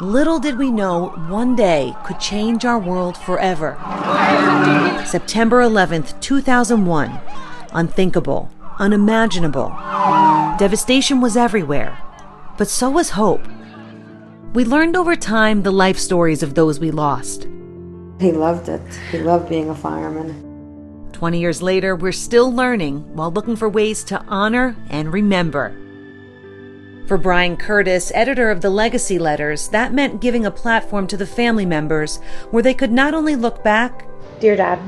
Little did we know one day could change our world forever. September 11th, 2001. Unthinkable, unimaginable. Devastation was everywhere, but so was hope. We learned over time the life stories of those we lost. He loved it. He loved being a fireman. 20 years later, we're still learning while looking for ways to honor and remember. For Brian Curtis, editor of the Legacy Letters, that meant giving a platform to the family members where they could not only look back, Dear Dad,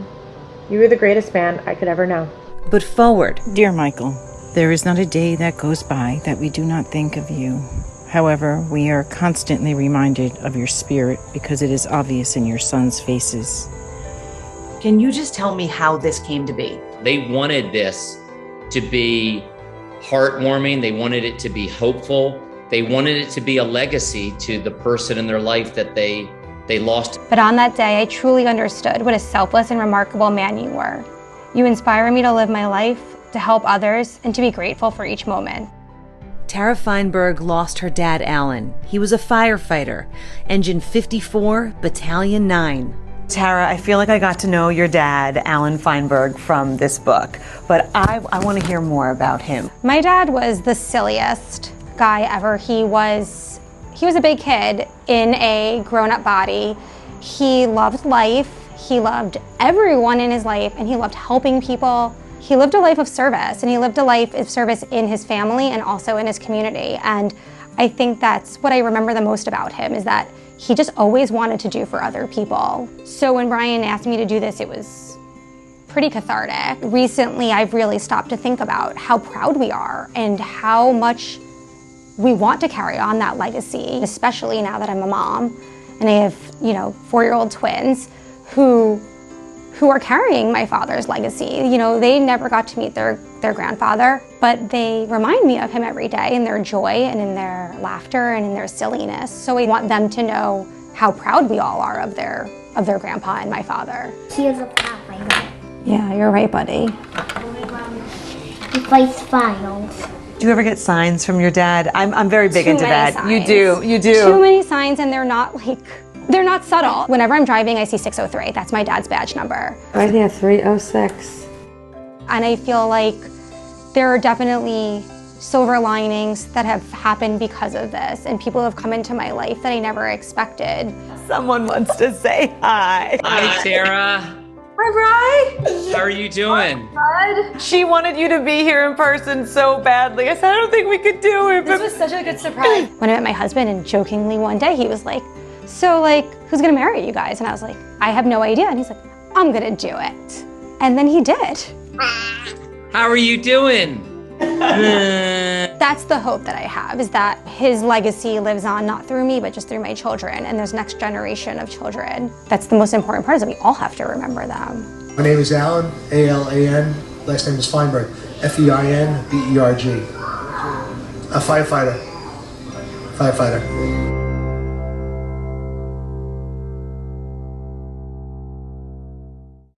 you were the greatest man I could ever know. but forward. Dear Michael, there is not a day that goes by that we do not think of you. However, we are constantly reminded of your spirit because it is obvious in your sons' faces. Can you just tell me how this came to be? They wanted this to be heartwarming. They wanted it to be hopeful. They wanted it to be a legacy to the person in their life that they lost. But on that day, I truly understood what a selfless and remarkable man you were. You inspire me to live my life, to help others, and to be grateful for each moment. Tara Feinberg lost her dad, Alan. He was a firefighter, Engine 54, Battalion 9. Tara, I feel like I got to know your dad, Alan Feinberg, from this book, but I want to hear more about him. My dad was the silliest guy ever. He was a big kid in a grown-up body. He loved life. He loved everyone in his life, and he loved helping people. He lived a life of service, and he lived a life of service in his family and also in his community. And I think that's what I remember the most about him, is that he just always wanted to do for other people. So when Brian asked me to do this, it was pretty cathartic. Recently, I've really stopped to think about how proud we are and how much we want to carry on that legacy, especially now that I'm a mom and I have, 4-year-old twins who are carrying my father's legacy. They never got to meet their grandfather, but they remind me of him every day in their joy and in their laughter and in their silliness. So I want them to know how proud we all are of their grandpa and my father. He is a firefighter. Yeah, you're right, buddy. He fights fires. Do you ever get signs from your dad? I'm very big into that. Signs. You do. Too many signs, and they're not subtle. Whenever I'm driving, I see 603. That's my dad's badge number. Right here, 306. And I feel like there are definitely silver linings that have happened because of this, and people have come into my life that I never expected. Someone wants to say hi. Hi, Tara. Hi, Bri. How are you doing? Good. She wanted you to be here in person so badly. I said, I don't think we could do it. This was such a good surprise. When I met my husband, and jokingly one day he was like, so who's gonna marry you guys? And I was like, I have no idea. And he's like, I'm gonna do it. And then he did. How are you doing? That's the hope that I have, is that his legacy lives on, not through me, but just through my children. And there's next generation of children. That's the most important part, is that we all have to remember them. My name is Alan, A-L-A-N. Last name is Feinberg, F-E-I-N-B-E-R-G. A firefighter.